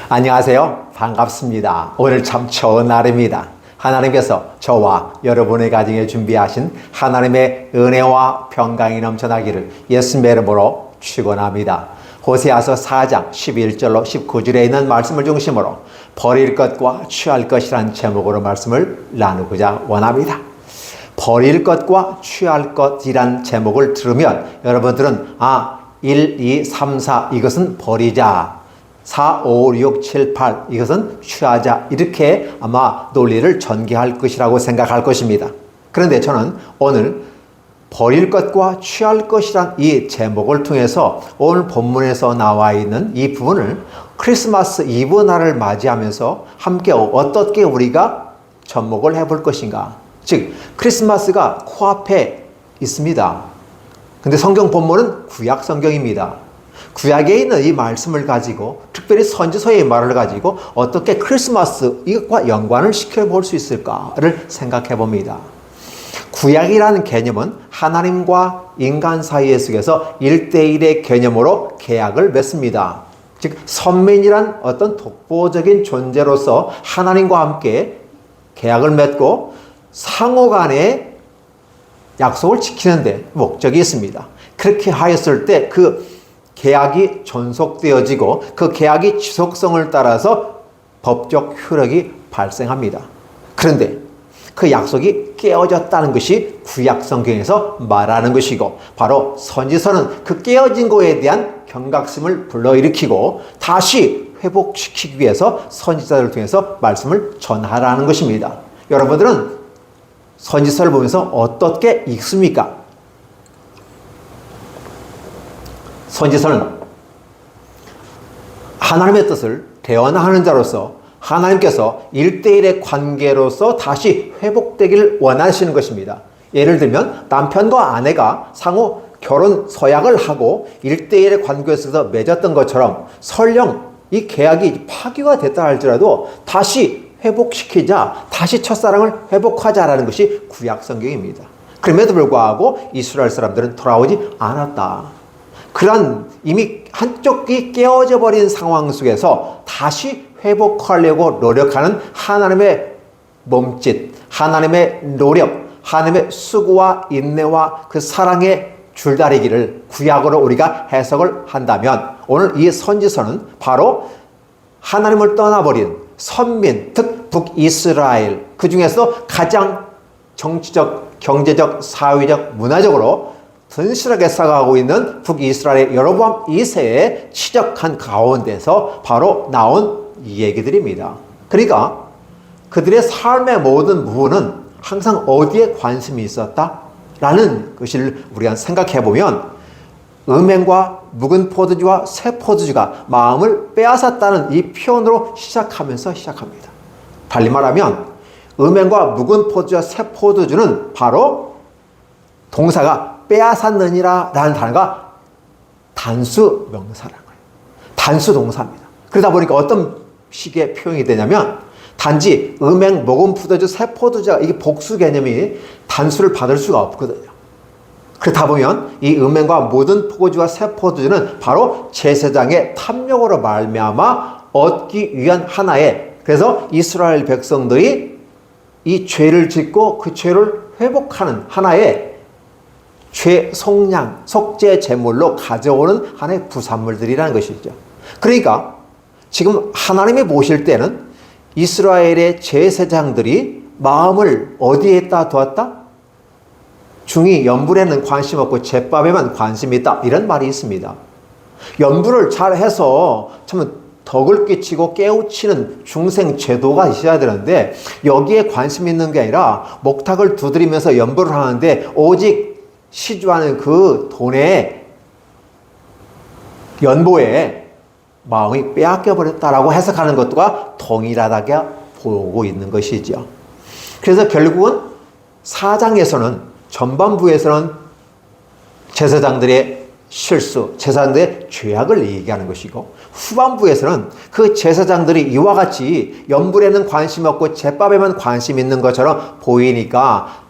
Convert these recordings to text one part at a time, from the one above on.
안녕하세요. 반갑습니다. 오늘 참 좋은 날입니다. 하나님께서 저와 여러분의 가정에 준비하신 하나님의 은혜와 평강이 넘쳐나기를 예수님의 이름으로 축원합니다. 호세아서 4장 11절로 19절에 있는 말씀을 중심으로 버릴 것과 취할 것이라는 제목으로 말씀을 나누고자 원합니다. 버릴 것과 취할 것이란 제목을 들으면 여러분들은 1, 2, 3, 4 이것은 버리자, 4, 5, 6, 7, 8 이것은 취하자, 이렇게 아마 논리를 전개할 것이라고 생각할 것입니다. 그런데 저는 오늘 버릴 것과 취할 것이란 이 제목을 통해서 오늘 본문에서 나와 있는 이 부분을 크리스마스 이브 날을 맞이하면서 함께 어떻게 우리가 접목을 해볼 것인가. 즉 크리스마스가 코앞에 있습니다. 근데 성경 본문은 구약 성경입니다. 구약에 있는 이 말씀을 가지고, 특별히 선지서의 말을 가지고 어떻게 크리스마스 이것과 연관을 시켜볼 수 있을까를 생각해 봅니다. 구약이라는 개념은 하나님과 인간 사이에 속에서 1대1의 개념으로 계약을 맺습니다. 즉 선민이란 어떤 독보적인 존재로서 하나님과 함께 계약을 맺고 상호 간에 약속을 지키는 데 목적이 있습니다. 그렇게 하였을 때 그 계약이 존속되어지고 그 계약이 지속성을 따라서 법적 효력이 발생합니다. 그런데 그 약속이 깨어졌다는 것이 구약 성경에서 말하는 것이고, 바로 선지서는 그 깨어진 것에 대한 경각심을 불러일으키고 다시 회복시키기 위해서 선지자들을 통해서 말씀을 전하라는 것입니다. 여러분들은 선지서를 보면서 어떻게 읽습니까? 선지서는 하나님의 뜻을 대언하는 자로서 하나님께서 1대1의 관계로서 다시 회복되기를 원하시는 것입니다. 예를 들면 남편과 아내가 상호 결혼 서약을 하고 1대1의 관계에서 맺었던 것처럼 설령 이 계약이 파기가 됐다 할지라도 다시 회복시키자, 다시 첫사랑을 회복하자라는 것이 구약 성경입니다. 그럼에도 불구하고 이스라엘 사람들은 돌아오지 않았다. 그런 이미 한쪽이 깨어져 버린 상황 속에서 다시 회복하려고 노력하는 하나님의 몸짓, 하나님의 노력, 하나님의 수고와 인내와 그 사랑의 줄다리기를 구약으로 우리가 해석을 한다면, 오늘 이 선지서는 바로 하나님을 떠나버린 선민, 즉 북이스라엘, 그 중에서 가장 정치적, 경제적, 사회적, 문화적으로 든실하게 살아가고 있는 북이스라엘의 여로보암 2세에 치적한 가운데서 바로 나온 이 얘기들입니다. 그러니까 그들의 삶의 모든 부분은 항상 어디에 관심이 있었다라는 것을 우리가 생각해 보면, 음행과 묵은 포도주와 새 포도주가 마음을 빼앗았다는 이 표현으로 시작합니다. 달리 말하면 음행과 묵은 포도주와 새 포도주는 바로 동사가 빼앗았느니라 라는 단어가 단수 명사라는 거예요. 단수 동사입니다. 그러다 보니까 어떤 식의 표현이 되냐면, 단지 음행, 묵은 포도주, 새 포도주가 이게 복수 개념이 단수를 받을 수가 없거든요. 그렇다 보면 이 음행과 묵은 포도주와 새 포도주는 바로 제사장의 탐욕으로 말미암아 얻기 위한 하나의, 그래서 이스라엘 백성들이 이 죄를 짓고 그 죄를 회복하는 하나의 죄 속량, 속죄 제물로 가져오는 하나의 부산물들이라는 것이죠. 그러니까 지금 하나님이 보실 때는 이스라엘의 제사장들이 마음을 어디에다 두었다? 중이 연불에는 관심 없고 제밥에만 관심이 있다, 이런 말이 있습니다. 연불을 잘 해서 참 덕을 끼치고 깨우치는 중생 제도가 있어야 되는데, 여기에 관심 있는 게 아니라 목탁을 두드리면서 연불을 하는데 오직 시주하는 그 돈에, 연보에 마음이 빼앗겨 버렸다라고 해석하는 것과 동일하다게 보고 있는 것이죠. 그래서 결국은 4장에서는, 전반부에서는 제사장들의 실수, 제사장들의 죄악을 얘기하는 것이고, 후반부에서는 그 제사장들이 이와 같이 연불에는 관심 없고 제밥에만 관심 있는 것처럼 보이니까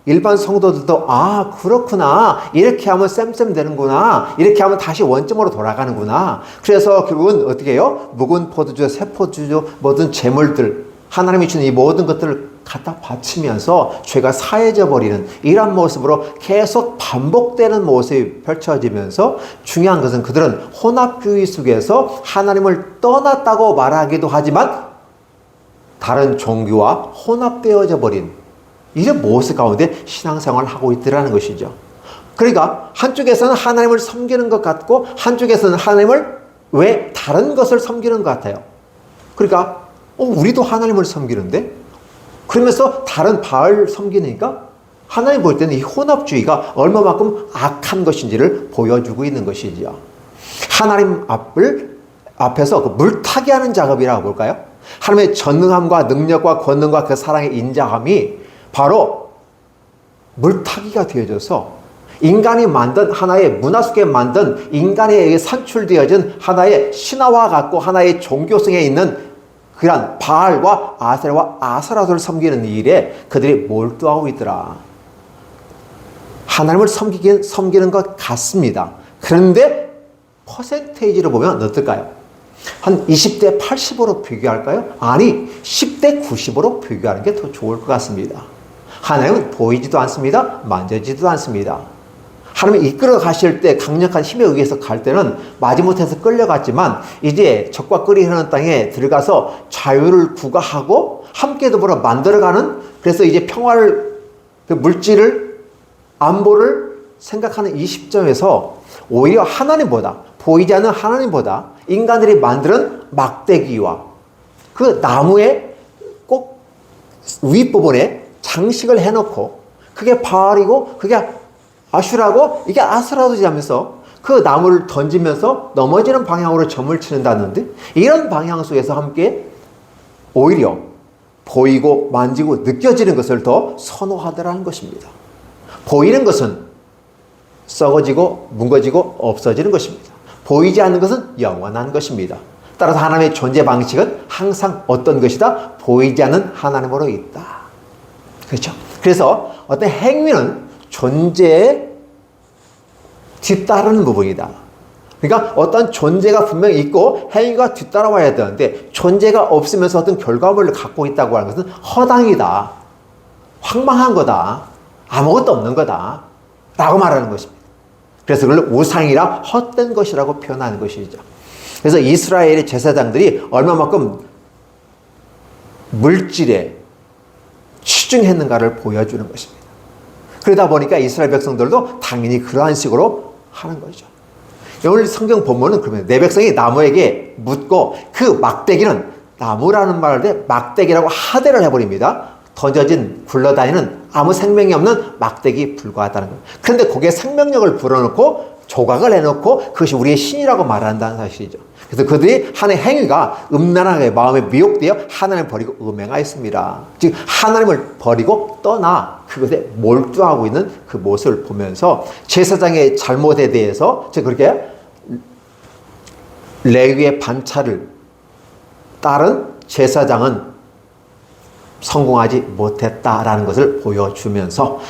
일반 성도들도 아 그렇구나 이렇게 하면 쌤쌤 되는구나 이렇게 하면 다시 원점으로 돌아가는구나. 그래서 결국은 어떻게 해요? 묵은 포도주, 새 포도주, 모든 재물들 하나님이 주는 이 모든 것들을 갖다 바치면서 죄가 사해져 버리는 이런 모습으로 계속 반복되는 모습이 펼쳐지면서 중요한 것은 그들은 혼합주의 속에서 하나님을 떠났다고 말하기도 하지만 다른 종교와 혼합되어져 버린 이런 모습 가운데 신앙생활을 하고 있더라는 것이죠. 그러니까 한쪽에서는 하나님을 섬기는 것 같고 한쪽에서는 하나님을 왜 다른 것을 섬기는 것 같아요. 그러니까 우리도 하나님을 섬기는데 그러면서 다른 바알 섬기니까 하나님 볼 때는 이 혼합주의가 얼마만큼 악한 것인지를 보여주고 있는 것이죠. 하나님 앞에서 그 물타기 하는 작업이라고 볼까요? 하나님의 전능함과 능력과 권능과 그 사랑의 인자함이 바로 물타기가 되어져서 인간이 만든 하나의 문화 속에 만든 인간에 의해 산출되어진 하나의 신화와 같고 하나의 종교성에 있는 그런 바알과 아세라와 아스라도를 섬기는 일에 그들이 몰두하고 있더라. 하나님을 섬기는 것 같습니다. 그런데 퍼센테이지로 보면 어떨까요? 한 20대 80으로 비교할까요? 아니 10대 90으로 비교하는 게 더 좋을 것 같습니다. 하나님은 보이지도 않습니다. 만져지도 않습니다. 하나님이 이끌어 가실 때 강력한 힘에 의해서 갈 때는 마지못해서 끌려갔지만 이제 적과 꿀이 흐르는 땅에 들어가서 자유를 구가하고 함께 더불어 만들어가는 그래서 이제 평화를 그 물질을 안보를 생각하는 이 시점에서 오히려 하나님보다 보이지 않는 하나님보다 인간들이 만드는 막대기와 그 나무의 꼭 윗부분에 장식을 해놓고 그게 바알이고 그게 아슈라고 이게 아스라도지 하면서 그 나무를 던지면서 넘어지는 방향으로 점을 치는다는데 이런 방향 속에서 함께 오히려 보이고 만지고 느껴지는 것을 더 선호하더라는 것입니다. 보이는 것은 썩어지고 뭉거지고 없어지는 것입니다. 보이지 않는 것은 영원한 것입니다. 따라서 하나님의 존재 방식은 항상 어떤 것이다? 보이지 않는 하나님으로 있다. 그렇죠? 그래서 어떤 행위는 존재에 뒤따르는 부분이다. 그러니까 어떤 존재가 분명히 있고 행위가 뒤따라와야 되는데 존재가 없으면서 어떤 결과물을 갖고 있다고 하는 것은 허당이다. 황망한 거다. 아무것도 없는 거다. 라고 말하는 것입니다. 그래서 그걸 우상이라 헛된 것이라고 표현하는 것이죠. 그래서 이스라엘의 제사장들이 얼마만큼 물질에 치중했는가를 보여주는 것입니다. 그러다 보니까 이스라엘 백성들도 당연히 그러한 식으로 하는 거죠. 오늘 성경 본문은 그러면 내 백성이 나무에게 묻고 그 막대기는 나무라는 말을 때 막대기라고 하대를 해버립니다. 던져진 굴러다니는 아무 생명이 없는 막대기 불과하다는 거예요. 그런데 거기에 생명력을 불어넣고 조각을 해놓고 그것이 우리의 신이라고 말한다는 사실이죠. 그래서 그들이 하는 행위가 음란하게 마음에 미혹되어 하나님을 버리고 음행하였습니다. 즉 하나님을 버리고 떠나 그것에 몰두하고 있는 그 모습을 보면서 제사장의 잘못에 대해서 즉 그렇게 레위의 반차를 따른 제사장은 성공하지 못했다라는 것을 보여주면서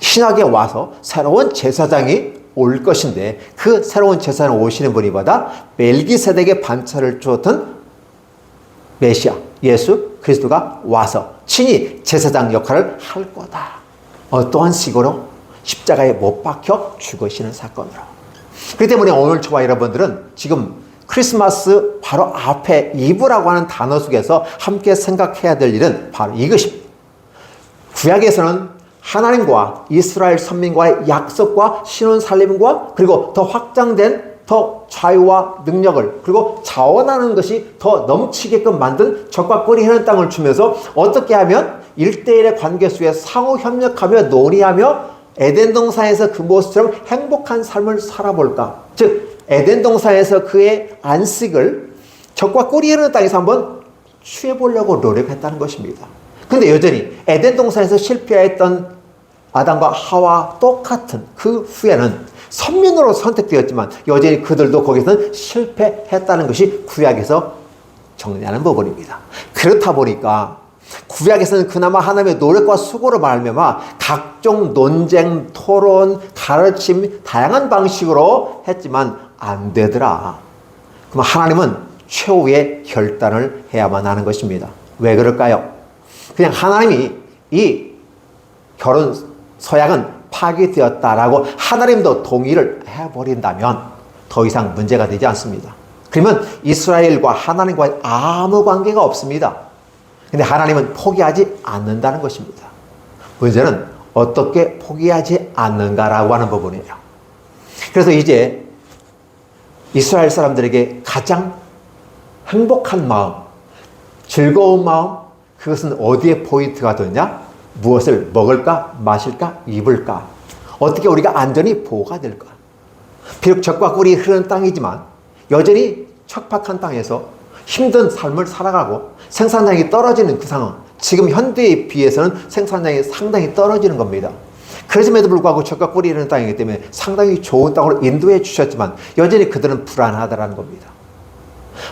신약에 와서 새로운 제사장이 올 것인데 그 새로운 제사장 오시는 분이 보다 멜기세덱의 반차를 주었던 메시아 예수 그리스도가 와서 친히 제사장 역할을 할 거다. 어떠한 식으로 십자가에 못 박혀 죽으시는 사건으로. 그렇기 때문에 오늘 저와 여러분들은 지금 크리스마스 바로 앞에 이브라고 하는 단어 속에서 함께 생각해야 될 일은 바로 이것입니다. 구약에서는 하나님과 이스라엘 선민과의 약속과 신혼 살림과 그리고 더 확장된 더 자유와 능력을 그리고 자원하는 것이 더 넘치게끔 만든 적과 꿀이 흐르는 땅을 주면서 어떻게 하면 1대1의 관계 속에 상호 협력하며 논의하며 에덴 동산에서 그 모습처럼 행복한 삶을 살아볼까. 즉 에덴 동산에서 그의 안식을 적과 꿀이 흐르는 땅에서 한번 취해보려고 노력했다는 것입니다. 근데 여전히 에덴 동산에서 실패했던 아담과 하와 똑같은 그 후에는 선민으로 선택되었지만 여전히 그들도 거기서는 실패했다는 것이 구약에서 정리하는 부분입니다. 그렇다 보니까 구약에서는 그나마 하나님의 노력과 수고로 말미암아 각종 논쟁, 토론, 가르침 다양한 방식으로 했지만 안 되더라. 그럼 하나님은 최후의 결단을 해야만 하는 것입니다. 왜 그럴까요? 그냥 하나님이 이 결혼 서약은 파기되었다라고 하나님도 동의를 해버린다면 더 이상 문제가 되지 않습니다. 그러면 이스라엘과 하나님과의 아무 관계가 없습니다. 근데 하나님은 포기하지 않는다는 것입니다. 문제는 어떻게 포기하지 않는가라고 하는 부분이에요. 그래서 이제 이스라엘 사람들에게 가장 행복한 마음, 즐거운 마음, 그것은 어디에 포인트가 되냐? 무엇을 먹을까, 마실까, 입을까? 어떻게 우리가 안전히 보호가 될까? 비록 젖과 꿀이 흐르는 땅이지만 여전히 척박한 땅에서 힘든 삶을 살아가고 생산량이 떨어지는 그 상황, 지금 현대에 비해서는 생산량이 상당히 떨어지는 겁니다. 그렇음에도 불구하고 젖과 꿀이 흐르는 땅이기 때문에 상당히 좋은 땅으로 인도해 주셨지만 여전히 그들은 불안하다는 겁니다.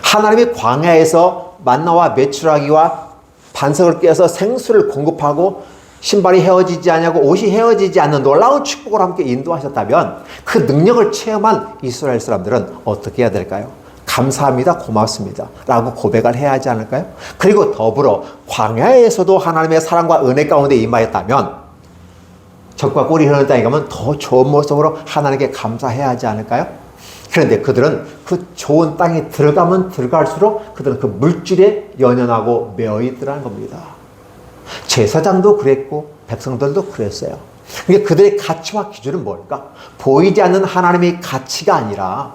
하나님이 광야에서 만나와 메추라기와 반석을 깨서 생수를 공급하고 신발이 헤어지지 않냐고 옷이 헤어지지 않는 놀라운 축복을 함께 인도하셨다면 그 능력을 체험한 이스라엘 사람들은 어떻게 해야 될까요? 감사합니다, 고맙습니다 라고 고백을 해야 하지 않을까요? 그리고 더불어 광야에서도 하나님의 사랑과 은혜 가운데 임하였다면 젖과 꿀이 흐르는 땅에 가면 더 좋은 모습으로 하나님께 감사해야 하지 않을까요? 그런데 그들은 그 좋은 땅에 들어가면 들어갈수록 그들은 그 물질에 연연하고 매어있더라는 겁니다. 제사장도 그랬고 백성들도 그랬어요. 그러니까 그들의 가치와 기준은 뭘까? 보이지 않는 하나님의 가치가 아니라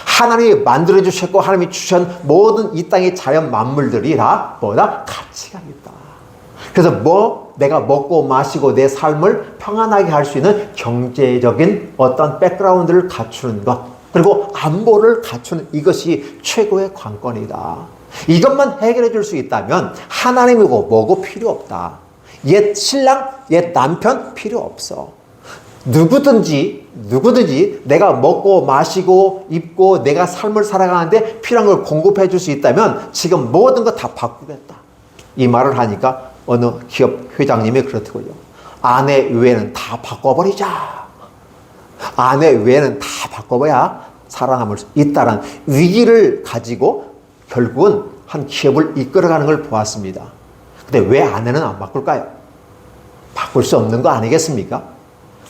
하나님이 만들어주셨고 하나님이 주신 모든 이 땅의 자연 만물들이 다 뭐다? 가치가 있다. 그래서 내가 먹고 마시고 내 삶을 평안하게 할 수 있는 경제적인 어떤 백그라운드를 갖추는 것, 그리고 안보를 갖추는 이것이 최고의 관건이다. 이것만 해결해 줄 수 있다면 하나님이고 뭐고 필요 없다. 옛 신랑, 옛 남편 필요 없어. 누구든지 내가 먹고 마시고 입고 내가 삶을 살아가는데 필요한 걸 공급해 줄 수 있다면 지금 모든 거 다 바꾸겠다. 이 말을 하니까 어느 기업 회장님이 그렇더군요. 아내 외에는 다 바꿔버리자. 아내 외에는 다 바꿔봐야 살아남을 수 있다는 위기를 가지고 결국은 한 기업을 이끌어가는 걸 보았습니다. 근데 왜 아내는 안 바꿀까요? 바꿀 수 없는 거 아니겠습니까?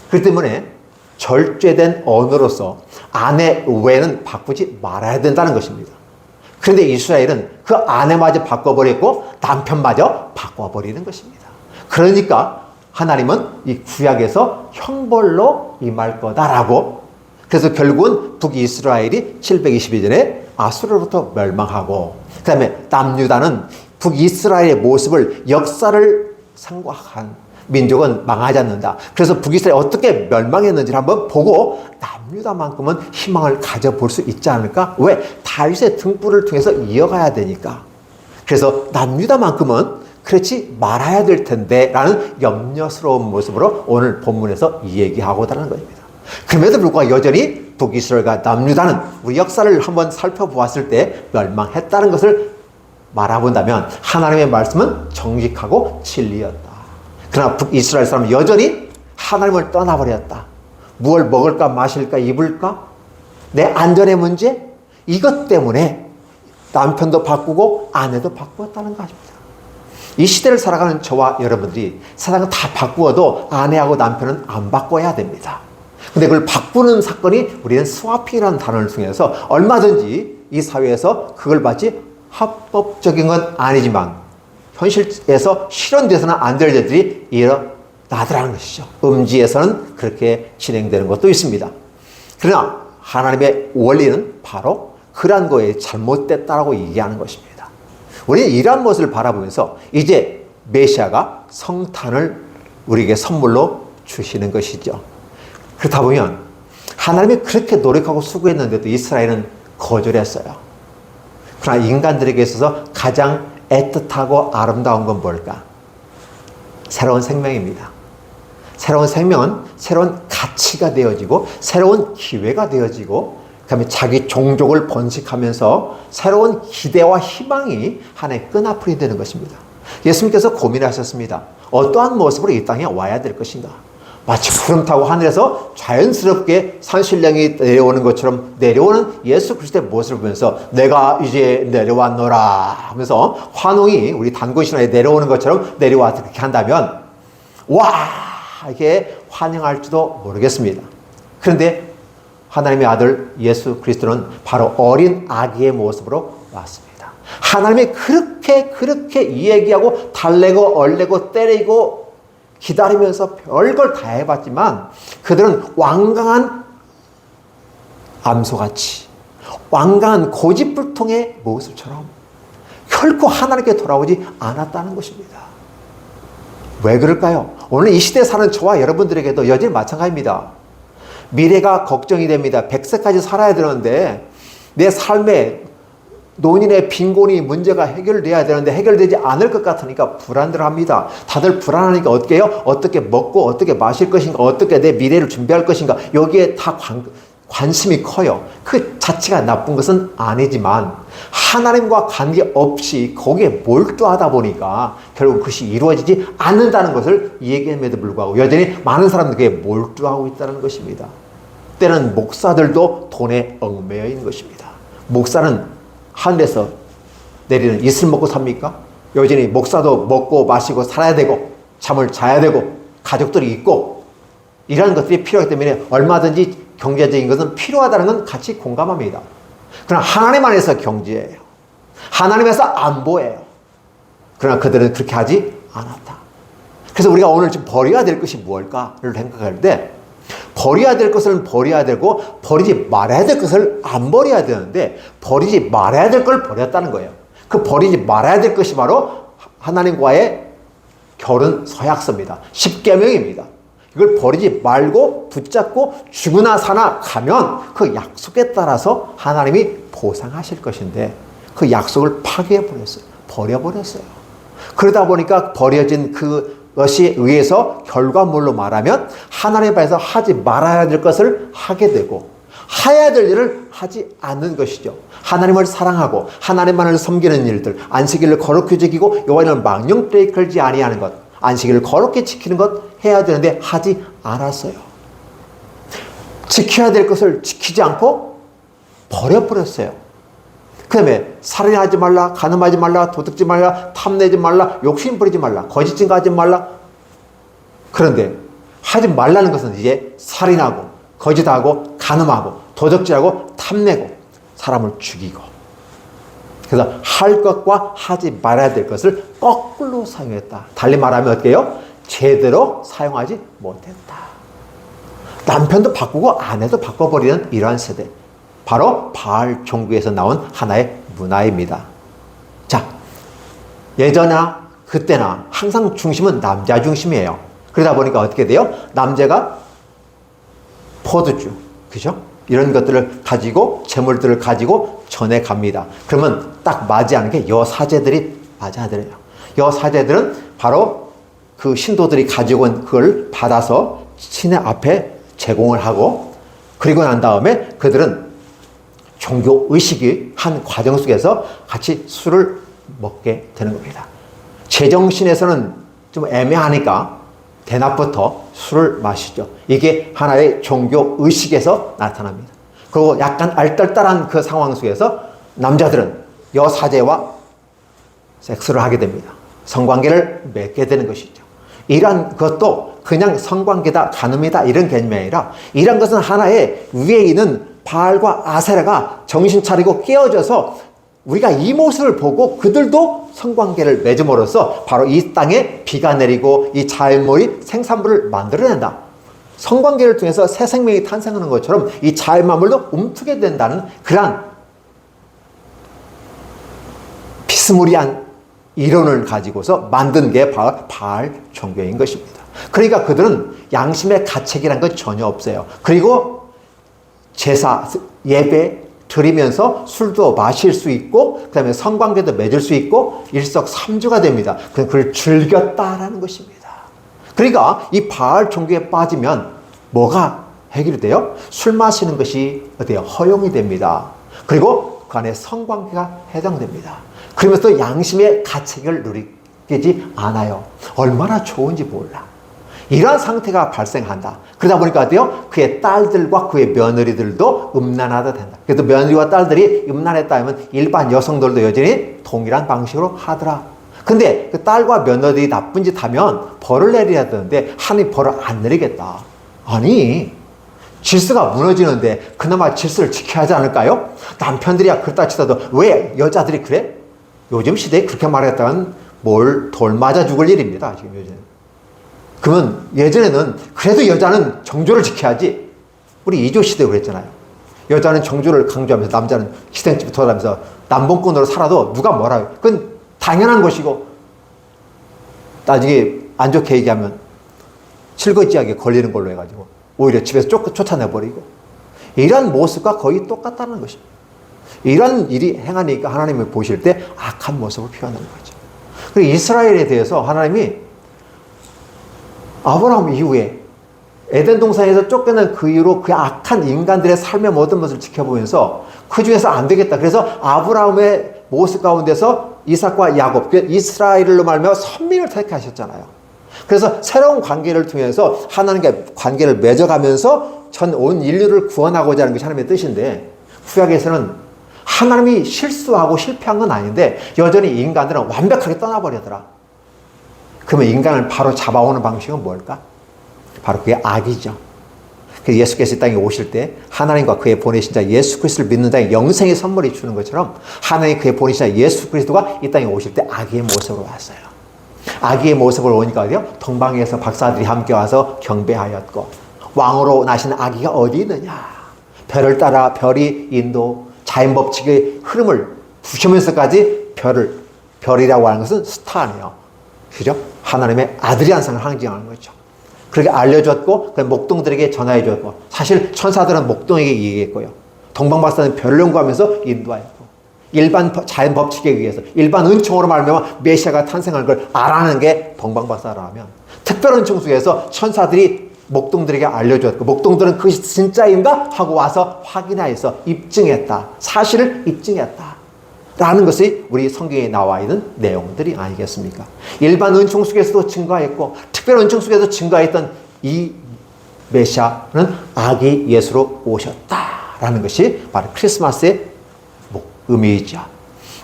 그렇기 때문에 절제된 언어로서 아내 외에는 바꾸지 말아야 된다는 것입니다. 그런데 이스라엘은 그 아내마저 바꿔버렸고 남편마저 바꿔버리는 것입니다. 그러니까 하나님은 이 구약에서 형벌로 임할 거다라고, 그래서 결국은 북이스라엘이 722년에 아수르로부터 멸망하고, 그 다음에 남유다는 북이스라엘의 모습을 역사를 상고한 민족은 망하지 않는다. 그래서 북이스라엘이 어떻게 멸망했는지를 한번 보고 남유다만큼은 희망을 가져볼 수 있지 않을까? 왜? 다윗의 등불을 통해서 이어가야 되니까. 그래서 남유다만큼은 그렇지 말아야 될 텐데 라는 염려스러운 모습으로 오늘 본문에서 이 얘기하고 있다는 겁니다. 그럼에도 불구하고 여전히 북이스라엘과 남유다는 우리 역사를 한번 살펴보았을 때 멸망했다는 것을 말아본다면 하나님의 말씀은 정직하고 진리였다. 그러나 북이스라엘 사람은 여전히 하나님을 떠나버렸다. 무엇을 먹을까 마실까 입을까? 내 안전의 문제? 이것 때문에 남편도 바꾸고 아내도 바꾸었다는 것입니다. 이 시대를 살아가는 저와 여러분들이 세상을 다 바꾸어도 아내하고 남편은 안 바꿔야 됩니다. 근데 그걸 바꾸는 사건이 우리는 스와핑이라는 단어를 통해서 얼마든지 이 사회에서 그걸 마치 합법적인 건 아니지만 현실에서 실현돼서는 안 될 일들이 일어나더라는 것이죠. 음지에서는 그렇게 진행되는 것도 있습니다. 그러나 하나님의 원리는 바로 그러한 거에 잘못됐다라고 얘기하는 것입니다. 우리는 이러한 모습을 바라보면서 이제 메시아가 성탄을 우리에게 선물로 주시는 것이죠. 그렇다 보면 하나님이 그렇게 노력하고 수고했는데도 이스라엘은 거절했어요. 그러나 인간들에게 있어서 가장 애틋하고 아름다운 건 뭘까? 새로운 생명입니다. 새로운 생명은 새로운 가치가 되어지고 새로운 기회가 되어지고 그다음에 자기 종족을 번식하면서 새로운 기대와 희망이 하나의 끈앞이 되는 것입니다. 예수님께서 고민하셨습니다. 어떠한 모습으로 이 땅에 와야 될 것인가? 마치 구름 타고 하늘에서 자연스럽게 산신령이 내려오는 것처럼 내려오는 예수 그리스도의 모습을 보면서 내가 이제 내려왔노라 하면서 환웅이 우리 단군 신화에 내려오는 것처럼 내려와서 그렇게 한다면 와 이게 환영할지도 모르겠습니다. 그런데 하나님의 아들 예수 그리스도는 바로 어린 아기의 모습으로 왔습니다. 하나님이 그렇게 이야기하고 달래고 얼레고 때리고 기다리면서 별걸 다 해봤지만 그들은 완강한 암소같이 완강한 고집불통의 모습처럼 결코 하나님께 돌아오지 않았다는 것입니다. 왜 그럴까요? 오늘 이 시대에 사는 저와 여러분들에게도 여전히 마찬가지입니다. 미래가 걱정이 됩니다. 100세까지 살아야 되는데 내 삶에 논인의 빈곤이 문제가 해결돼야 되는데 해결되지 않을 것 같으니까 불안들합니다. 다들 불안하니까 어떻게 해요? 어떻게 먹고 어떻게 마실 것인가, 어떻게 내 미래를 준비할 것인가, 여기에 다 관심이 커요. 그 자체가 나쁜 것은 아니지만 하나님과 관계없이 거기에 몰두하다 보니까 결국 그것이 이루어지지 않는다는 것을 얘기함에도 불구하고 여전히 많은 사람들이 몰두하고 있다는 것입니다. 때는 목사들도 돈에 얽매여 있는 것입니다. 목사는 하늘에서 내리는 이슬 먹고 삽니까? 여전히 목사도 먹고 마시고 살아야 되고 잠을 자야 되고 가족들이 있고 이러한 것들이 필요하기 때문에 얼마든지 경제적인 것은 필요하다는 건 같이 공감합니다. 그러나 하나님 안에서 경제예요. 하나님에서 안보예요. 그러나 그들은 그렇게 하지 않았다. 그래서 우리가 오늘 지금 버려야 될 것이 무엇일까를 생각할 때 버려야 될 것은 버려야 되고 버리지 말아야 될 것을 안 버려야 되는데 버리지 말아야 될 걸 버렸다는 거예요. 그 버리지 말아야 될 것이 바로 하나님과의 결혼 서약서입니다. 십계명입니다. 이걸 버리지 말고 붙잡고 죽으나 사나 가면 그 약속에 따라서 하나님이 보상하실 것인데 그 약속을 파괴해버렸어요. 버려버렸어요. 그러다 보니까 버려진 그것에 의해서 결과물로 말하면 하나님 앞에서 하지 말아야 될 것을 하게 되고 해야 될 일을 하지 않는 것이죠. 하나님을 사랑하고 하나님만을 섬기는 일들, 안식일을 거룩히 지키고 여호와를 망령되이 걸지 아니하는 것, 안식일을 거룩히 지키는 것 해야 되는데 하지 않았어요. 지켜야 될 것을 지키지 않고 버려버렸어요. 그 다음에 살인하지 말라, 간음하지 말라, 도둑지 말라, 탐내지 말라, 욕심 부리지 말라, 거짓 증거하지 말라. 그런데 하지 말라는 것은 이제 살인하고 거짓하고 간음하고 도둑질하고 탐내고 사람을 죽이고 그래서 할 것과 하지 말아야 될 것을 거꾸로 사용했다. 달리 말하면 어떻게 해요? 제대로 사용하지 못했다. 남편도 바꾸고 아내도 바꿔버리는 이러한 세대. 바로 바알 종교에서 나온 하나의 문화입니다. 자, 예전이나 그때나 항상 중심은 남자 중심이에요. 그러다 보니까 어떻게 돼요? 남자가 포도주, 그죠? 이런 것들을 가지고 재물들을 가지고 전해 갑니다. 그러면 딱 맞이하는 게 여사제들이 맞아들어요. 여사제들은 바로 그 신도들이 가지고 온 그걸 받아서 신의 앞에 제공을 하고 그리고 난 다음에 그들은 종교 의식이 한 과정 속에서 같이 술을 먹게 되는 겁니다. 제정신에서는 좀 애매하니까 대낮부터 술을 마시죠. 이게 하나의 종교 의식에서 나타납니다. 그리고 약간 알딸딸한 그 상황 속에서 남자들은 여사제와 섹스를 하게 됩니다. 성관계를 맺게 되는 것이죠. 이러한 것도 그냥 성관계다, 간음이다 이런 개념이 아니라 이런 것은 하나의 위에 있는 바알과 아세라가 정신 차리고 깨어져서 우리가 이 모습을 보고 그들도 성관계를 맺음으로써 바로 이 땅에 비가 내리고 이 자연물이 생산물을 만들어낸다. 성관계를 통해서 새 생명이 탄생하는 것처럼 이 자연만물도 움트게 된다는 그러한 비스무리한 이론을 가지고서 만든 게 바알 종교인 것입니다. 그러니까 그들은 양심의 가책이라는 건 전혀 없어요. 그리고 제사, 예배 드리면서 술도 마실 수 있고 그 다음에 성관계도 맺을 수 있고 일석삼조가 됩니다. 그걸 즐겼다라는 것입니다. 그러니까 이 바알 종교에 빠지면 뭐가 해결이 돼요? 술 마시는 것이 어때요? 허용이 됩니다. 그리고 그 안에 성관계가 해당됩니다. 그러면서 양심의 가책을 바뀌지 않아요. 얼마나 좋은지 몰라. 이러한 상태가 발생한다. 그러다 보니까 어때요? 그의 딸들과 그의 며느리들도 음란하다 된다. 그래도 며느리와 딸들이 음란했다 하면 일반 여성들도 여전히 동일한 방식으로 하더라. 근데 그 딸과 며느리들이 나쁜 짓 하면 벌을 내려야 되는데 하나님 벌을 안 내리겠다. 아니, 질서가 무너지는데 그나마 질서를 지켜야 하지 않을까요? 남편들이야 그렇다 치더라도 왜 여자들이 그래? 요즘 시대에 그렇게 말했다간 뭘 돌 맞아 죽을 일입니다. 지금 요즘은. 그러면 예전에는 그래도 여자는 정조를 지켜야지. 우리 이조 시대에 그랬잖아요. 여자는 정조를 강조하면서 남자는 희생집에 돌아가면서 남봉꾼으로 살아도 누가 뭐라요. 그건 당연한 것이고 나중에 안 좋게 얘기하면 실거지하게 걸리는 걸로 해가지고 오히려 집에서 쫓아내버리고 이런 모습과 거의 똑같다는 것입니다. 이런 일이 행하니까 하나님이 보실 때 악한 모습을 표현하는 거죠. 그리고 이스라엘에 대해서 하나님이 아브라함 이후에 에덴 동산에서 쫓겨난 그 이후로 그 악한 인간들의 삶의 모든 것을 지켜보면서 그 중에서 안 되겠다. 그래서 아브라함의 모습 가운데서 이삭과 야곱, 이스라엘로 말하며 선민을 택하셨잖아요. 그래서 새로운 관계를 통해서 하나님과 관계를 맺어가면서 전 온 인류를 구원하고자 하는 것이 하나님의 뜻인데 구약에서는 하나님이 실수하고 실패한 건 아닌데 여전히 인간들은 완벽하게 떠나버리더라. 그러면 인간을 바로 잡아오는 방식은 뭘까? 바로 그게 악이죠. 그래서 예수께서 이 땅에 오실 때 하나님과 그의 보내신 자 예수 그리스도를 믿는 자에게 영생의 선물이 주는 것처럼 하나님이 그의 보내신 자 예수 그리스도가 이 땅에 오실 때 아기의 모습으로 왔어요. 아기의 모습으로 오니까 어디요? 동방에서 박사들이 함께 와서 경배하였고 왕으로 나신 아기가 어디 있느냐? 별을 따라 별이 인도 자연법칙의 흐름을 부시면서까지 별이라고 하는 것은 스타네요. 그죠? 하나님의 아들이 한상을 상징하는 거죠. 그렇게 알려줬고 목동들에게 전하해 줬고 사실 천사들은 목동에게 얘기했고요. 동방박사는 별을 연구하면서 인도하였고 일반 자연 법칙에 의해서 일반 은총으로 말하면 메시아가 탄생하는 걸 알아내는 게 동방박사라면 특별 은총 속에서 천사들이 목동들에게 알려줬고 목동들은 그것이 진짜인가 하고 와서 확인하여서 입증했다. 사실을 입증했다. 라는 것이 우리 성경에 나와 있는 내용들이 아니겠습니까? 일반 은총 속에서도 증거했고 특별 은총 속에서 증거했던 이 메시아는 아기 예수로 오셨다라는 것이 바로 크리스마스의 의미이죠.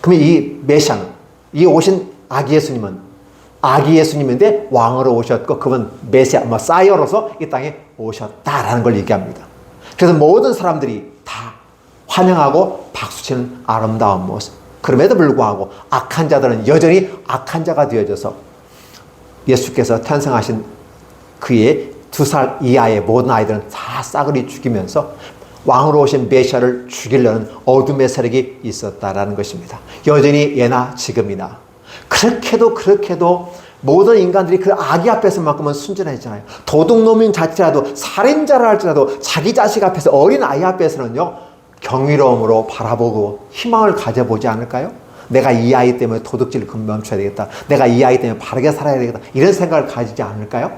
그러면 이 메시아는 이 오신 아기 예수님은 아기 예수님인데 왕으로 오셨고 그분 메시아 사이어로서 이 땅에 오셨다라는 걸 얘기합니다. 그래서 모든 사람들이 다 환영하고 박수치는 아름다운 모습. 그럼에도 불구하고 악한 자들은 여전히 악한 자가 되어져서 예수께서 탄생하신 그의 2살 이하의 모든 아이들은 다 싸그리 죽이면서 왕으로 오신 메시아를 죽이려는 어둠의 세력이 있었다라는 것입니다. 여전히 예나 지금이나 그렇게도 모든 인간들이 그 아기 앞에서만큼은 순전해지잖아요. 도둑놈인 자체라도 살인자라 할지라도 자기 자식 앞에서 어린 아이 앞에서는요 경이로움으로 바라보고 희망을 가져보지 않을까요? 내가 이 아이 때문에 도둑질을 멈춰야 되겠다. 내가 이 아이 때문에 바르게 살아야 되겠다. 이런 생각을 가지지 않을까요?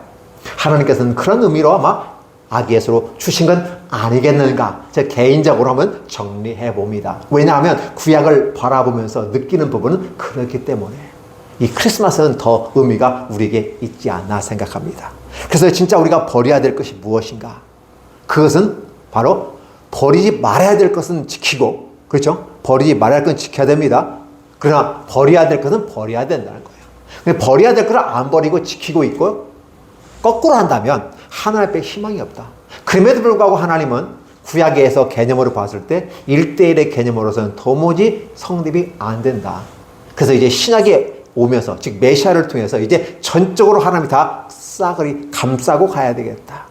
하나님께서는 그런 의미로 아마 아기 예수로 주신 건 아니겠는가? 제 개인적으로 한번 정리해 봅니다. 왜냐하면 구약을 바라보면서 느끼는 부분은 그렇기 때문에 이 크리스마스는 더 의미가 우리에게 있지 않나 생각합니다. 그래서 진짜 우리가 버려야 될 것이 무엇인가? 그것은 바로 버리지 말아야 될 것은 지키고, 그렇죠? 버리지 말아야 할 것은 지켜야 됩니다. 그러나 버려야 될 것은 버려야 된다는 거예요. 근데 버려야 될 것을 안 버리고 지키고 있고, 거꾸로 한다면 하나님 앞에 희망이 없다. 그럼에도 불구하고 하나님은 구약에서 개념으로 봤을 때 1대1의 개념으로서는 도무지 성립이 안 된다. 그래서 이제 신약에 오면서, 즉 메시아를 통해서 이제 전적으로 하나님이 다 싸그리 감싸고 가야 되겠다.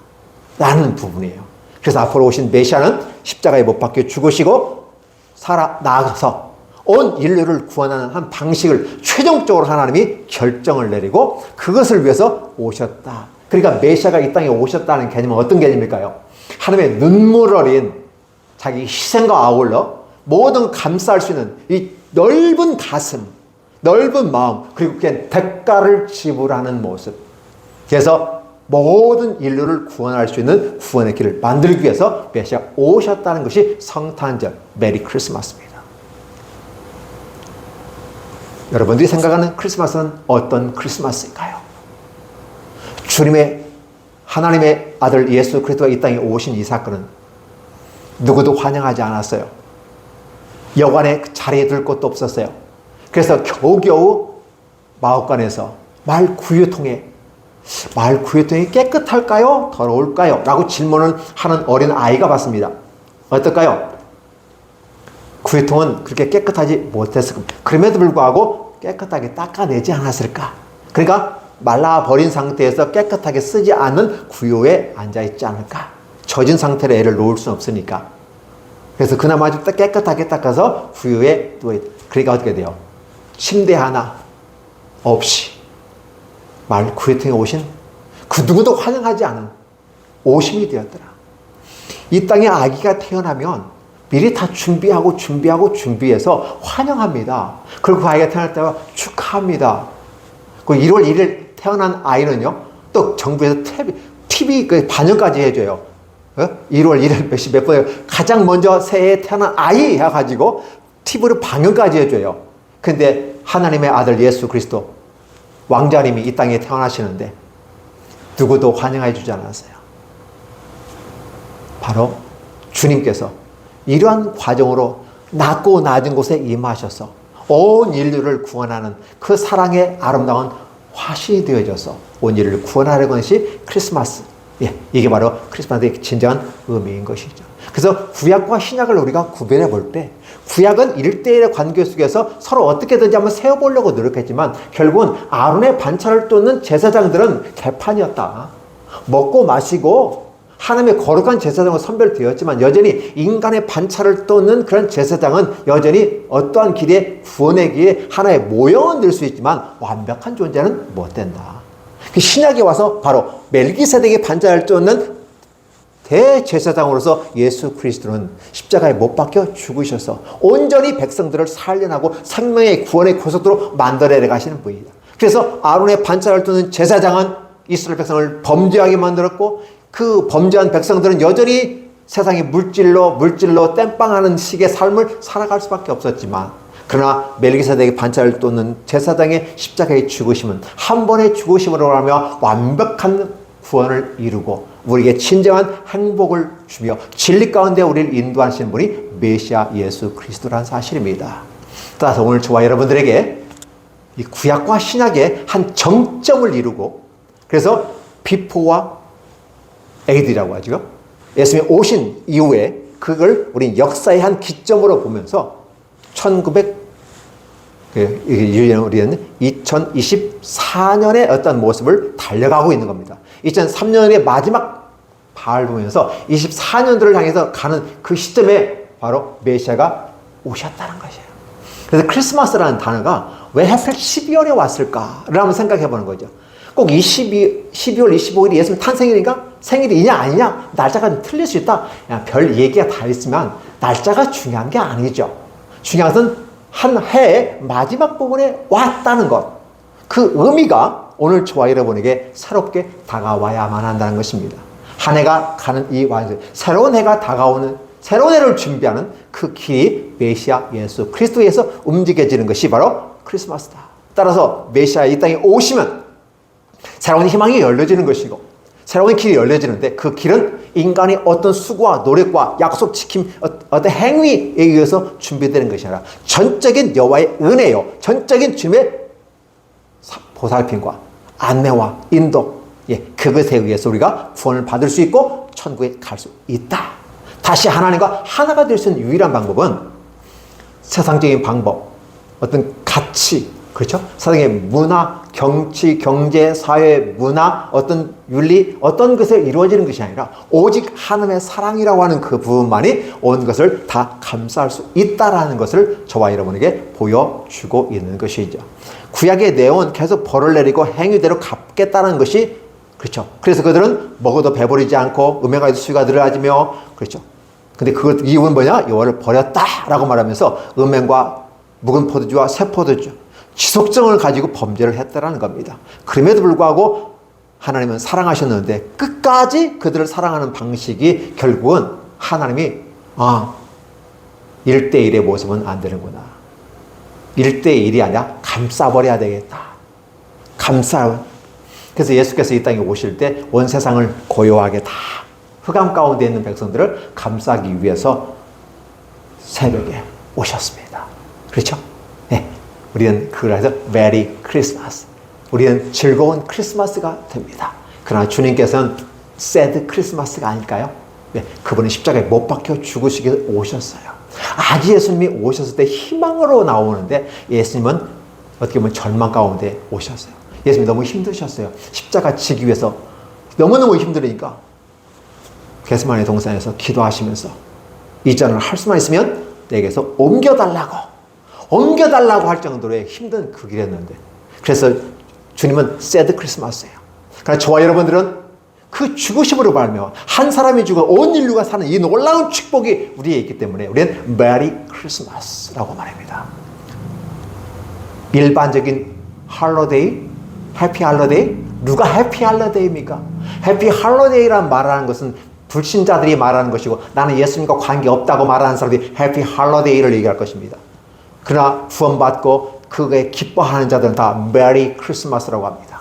라는 부분이에요. 그래서 앞으로 오신 메시아는 십자가에 못 박혀 죽으시고 나아가서 온 인류를 구원하는 한 방식을 최종적으로 하나님이 결정을 내리고 그것을 위해서 오셨다. 그러니까 메시아가 이 땅에 오셨다는 개념은 어떤 개념일까요? 하나님의 눈물 어린 자기 희생과 아울러 모든 감싸할 수 있는 이 넓은 가슴, 넓은 마음, 그리고 그게 대가를 지불하는 모습. 그래서 모든 인류를 구원할 수 있는 구원의 길을 만들기 위해서 메시아가 오셨다는 것이 성탄절, 메리 크리스마스입니다. 여러분들이 생각하는 크리스마스는 어떤 크리스마스인가요? 주님의 하나님의 아들 예수 그리스도가 이 땅에 오신 이 사건은 누구도 환영하지 않았어요. 여관에 자리에 둘 곳도 없었어요. 그래서 겨우겨우 마옥간에서 말 구유통에 깨끗할까요? 더러울까요? 라고 질문을 하는 어린 아이가 봤습니다. 어떨까요? 구유통은 그렇게 깨끗하지 못했을 겁니다. 그럼에도 불구하고 깨끗하게 닦아내지 않았을까? 그러니까 말라버린 상태에서 깨끗하게 쓰지 않는 구유에 앉아있지 않을까? 젖은 상태로 애를 놓을 수는 없으니까. 그래서 그나마 좀 깨끗하게 닦아서 구유에 누워있다. 그러니까 어떻게 돼요? 침대 하나 없이 말 구유통에 오신 그 누구도 환영하지 않은 오심이 되었더라. 이 땅에 아기가 태어나면 미리 다 준비해서 환영합니다. 그리고 그 아이가 태어날 때와 축하합니다. 그 1월 1일 태어난 아이는요, 또 정부에서 TV 그 반영까지 해줘요. 1월 1일 몇 번에 가장 먼저 새해에 태어난 아이 해가지고 TV로 방영까지 해줘요. 근데 하나님의 아들 예수 그리스도 왕자님이 이 땅에 태어나시는데 누구도 환영해 주지 않았어요. 바로 주님께서 이러한 과정으로 낮고 낮은 곳에 임하셔서 온 인류를 구원하는 그 사랑의 아름다운 화신이 되어져서 온 인류를 구원하려는 것이 크리스마스. 이게 바로 크리스마스의 진정한 의미인 것이죠. 그래서 구약과 신약을 우리가 구별해 볼 때 구약은 1대1의 관계 속에서 서로 어떻게든지 한번 세워보려고 노력했지만 결국은 아론의 반차를 쫓는 제사장들은 개판이었다. 먹고 마시고 하나님의 거룩한 제사장으로 선별되었지만 여전히 인간의 반차를 쫓는 그런 제사장은 여전히 어떠한 길에 구원의 길에 하나의 모형은 될 수 있지만 완벽한 존재는 못 된다. 신약에 와서 바로 멜기세덱의 반차를 쫓는 대제사장으로서 예수 그리스도는 십자가에 못 박혀 죽으셔서 온전히 백성들을 살려나고 생명의 구원의 고속도로 만들어 가시는 분이다. 그래서 아론의 반차를 쫓는 제사장은 이스라엘 백성을 범죄하게 만들었고 그 범죄한 백성들은 여전히 세상의 물질로 땜빵하는 식의 삶을 살아갈 수밖에 없었지만 그러나 멜기세덱의 반차를 쫓는 제사장의 십자가의 죽으심은 한 번의 죽으심으로 하며 완벽한 구원을 이루고 우리에게 진정한 행복을 주며 진리 가운데 우리를 인도하시는 분이 메시아 예수 그리스도라는 사실입니다. 따라서 오늘 저와 여러분들에게 이 구약과 신약의 한 정점을 이루고 그래서 비포와 에이드라고 하죠. 예수님이 오신 이후에 그걸 우리 역사의 한 기점으로 보면서 2024년의 어떤 모습을 달려가고 있는 겁니다. 2003년의 마지막 바를 보면서 24년도를 향해서 가는 그 시점에 바로 메시아가 오셨다는 것이에요. 그래서 크리스마스라는 단어가 왜 하필 12월에 왔을까를 한번 생각해 보는 거죠. 꼭 12월 25일이 예수님 탄생일인가? 생일이냐 아니냐? 날짜가 좀 틀릴 수 있다. 별 얘기가 다 있으면 날짜가 중요한 게 아니죠. 중요한 것은 한 해의 마지막 부분에 왔다는 것. 그 의미가 오늘 저와 여러분에게 새롭게 다가와야만 한다는 것입니다. 한 해가 가는 이 완성, 새로운 해가 다가오는, 새로운 해를 준비하는 그 길이 메시아 예수 그리스도에서 움직여지는 것이 바로 크리스마스다. 따라서 메시아 이 땅에 오시면 새로운 희망이 열려지는 것이고 새로운 길이 열려지는데 그 길은 인간의 어떤 수고와 노력과 약속 지킴 어떤 행위에 의해서 준비되는 것이 아니라 전적인 여호와의 은혜요, 전적인 주님의 보살핌과 안내와 인도, 그것에 의해서 우리가 구원을 받을 수 있고 천국에 갈 수 있다. 다시 하나님과 하나가 될 수 있는 유일한 방법은 세상적인 방법, 어떤 가치, 그렇죠? 세상의 문화, 정치, 경제, 사회, 문화, 어떤 윤리, 어떤 것에 이루어지는 것이 아니라 오직 하나님의 사랑이라고 하는 그 부분만이 온 것을 다 감싸할 수 있다라는 것을 저와 여러분에게 보여주고 있는 것이죠. 구약의 내용은 계속 벌을 내리고 행위대로 갚겠다는 것이 그렇죠. 그래서 그들은 먹어도 배부르지 않고 음행하여도 수위가 늘어나지며 그렇죠. 근데 그 이유는 뭐냐? 여호와를 버렸다라고 말하면서 음행과 묵은 포도주와 새 포도주 지속성을 가지고 범죄를 했다라는 겁니다. 그럼에도 불구하고 하나님은 사랑하셨는데 끝까지 그들을 사랑하는 방식이 결국은 하나님이 1대1의 모습은 안 되는구나. 1대1이 아니라 감싸버려야 되겠다. 그래서 예수께서 이 땅에 오실 때 온 세상을 고요하게 다 흑암 가운데 있는 백성들을 감싸기 위해서 새벽에 오셨습니다. 그렇죠? 네. 우리는 그걸 해서 메리 크리스마스. 우리는 즐거운 크리스마스가 됩니다. 그러나 주님께서는 새드 크리스마스가 아닐까요? 네. 그분은 십자가에 못 박혀 죽으시기 위해서 오셨어요. 아기 예수님이 오셨을 때 희망으로 나오는데 예수님은 어떻게 보면 절망 가운데 오셨어요. 예수님이 너무 힘드셨어요. 십자가 지기 위해서 너무너무 힘들으니까 겟세마네 동산에서 기도하시면서 이 잔을 할 수만 있으면 내게서 옮겨달라고 할 정도로의 힘든 그 길이었는데, 그래서 주님은 새드 크리스마스예요. 그러나 저와 여러분들은 그 죽으심으로 말미암아 한 사람이 죽어 온 인류가 사는 이 놀라운 축복이 우리에 있기 때문에 우리는 메리 크리스마스라고 말합니다. 일반적인 할로데이, 해피 할로데이, 누가 해피 할로데이입니까? 해피 할로데이란 말하는 것은 불신자들이 말하는 것이고 나는 예수님과 관계없다고 말하는 사람들이 해피 할로데이를 얘기할 것입니다. 그러나 구원받고 그게 기뻐하는 자들은 다 메리 크리스마스라고 합니다.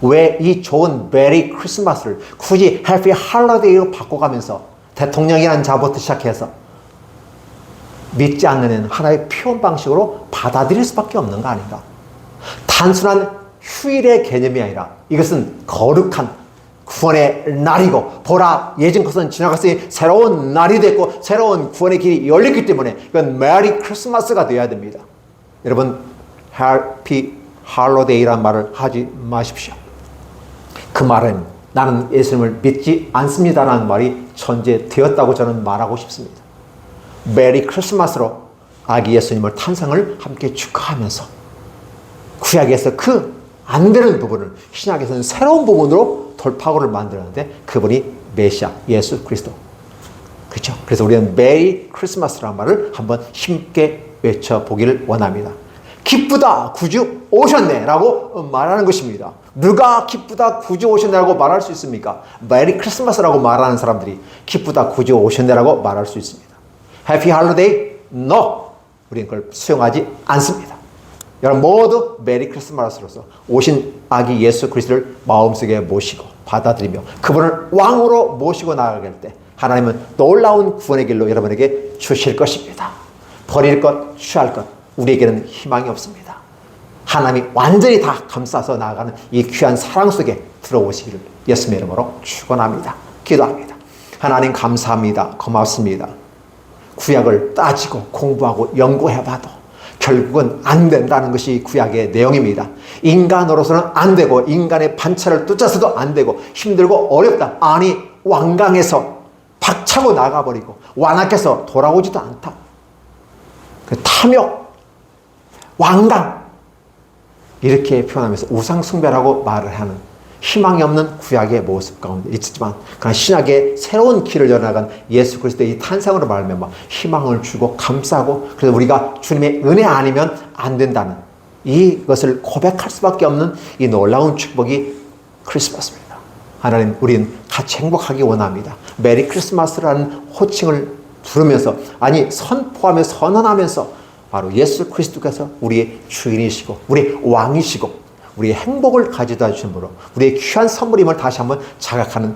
왜 이 좋은 메리 크리스마스를 굳이 해피 할로데이로 바꿔가면서 대통령이라는 자부터 시작해서 믿지 않는 애는 하나의 표현 방식으로 받아들일 수밖에 없는 거 아닌가? 단순한 휴일의 개념이 아니라 이것은 거룩한 구원의 날이고, 보라 예전 것은 지나갔으니 새로운 날이 됐고 새로운 구원의 길이 열렸기 때문에 이건 메리 크리스마스가 되어야 됩니다. 여러분, 해피 할로데이란 말을 하지 마십시오. 그 말은 나는 예수님을 믿지 않습니다라는 말이 전제되었다고 저는 말하고 싶습니다. 메리 크리스마스로 아기 예수님을 탄생을 함께 축하하면서 구약에서 그 안 되는 부분을 신약에서는 새로운 부분으로 돌파구를 만들었는데 그분이 메시아 예수 그리스도. 그렇죠? 그래서 우리는 메리 크리스마스라는 말을 한번 힘있게 외쳐보기를 원합니다. 기쁘다 구주 오셨네 라고 말하는 것입니다. 누가 기쁘다 구주 오셨네 라고 말할 수 있습니까? 메리 크리스마스라고 말하는 사람들이 기쁘다 구주 오셨네 라고 말할 수 있습니다. 해피 할로데이? No! 우리는 그걸 수용하지 않습니다. 여러분 모두 메리 크리스마스로서 오신 아기 예수 그리스도를 마음속에 모시고 받아들이며 그분을 왕으로 모시고 나아갈 때 하나님은 놀라운 구원의 길로 여러분에게 주실 것입니다. 버릴 것, 취할 것 우리에게는 희망이 없습니다. 하나님이 완전히 다 감싸서 나아가는 이 귀한 사랑 속에 들어오시기를 예수님의 이름으로 축원합니다. 기도합니다. 하나님 감사합니다. 고맙습니다. 구약을 따지고 공부하고 연구해봐도 결국은 안 된다는 것이 구약의 내용입니다. 인간으로서는 안 되고 인간의 반차를 쫓아서도 안 되고 힘들고 어렵다. 아니 완강해서 박차고 나가버리고 완악해서 돌아오지도 않다. 그 탐욕, 완강 이렇게 표현하면서 우상숭배라고 말을 하는 희망이 없는 구약의 모습 가운데 있지만 그러나 신약의 새로운 길을 열어나간 예수 그리스도의 이 탄생으로 말미암아 희망을 주고 감싸고 그래서 우리가 주님의 은혜 아니면 안 된다는 이것을 고백할 수밖에 없는 이 놀라운 축복이 크리스마스입니다. 하나님 우리는 같이 행복하기 원합니다. 메리 크리스마스라는 호칭을 부르면서 아니 선포하며 선언하면서 바로 예수 그리스도께서 우리의 주인이시고 우리의 왕이시고 우리의 행복을 가져다 주심으로 우리의 귀한 선물임을 다시 한번 자각하는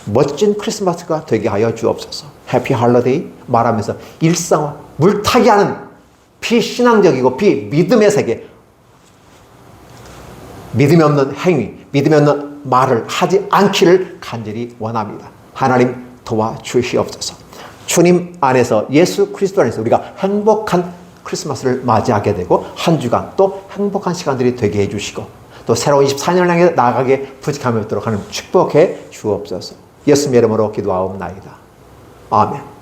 멋진 크리스마스가 되게 하여 주옵소서. 해피 할로데이 말하면서 일상화 물타기 하는 비신앙적이고 비믿음의 세계, 믿음이 없는 행위, 믿음이 없는 말을 하지 않기를 간절히 원합니다. 하나님 도와주시옵소서. 주님 안에서 예수 그리스도 안에서 우리가 행복한 크리스마스를 맞이하게 되고 한 주간 또 행복한 시간들이 되게 해주시고 또 새로운 24년을 향해 나아가게 부직함이 없도록 하는 축복해 주옵소서. 예수님의 이름으로 기도하옵나이다. 아멘.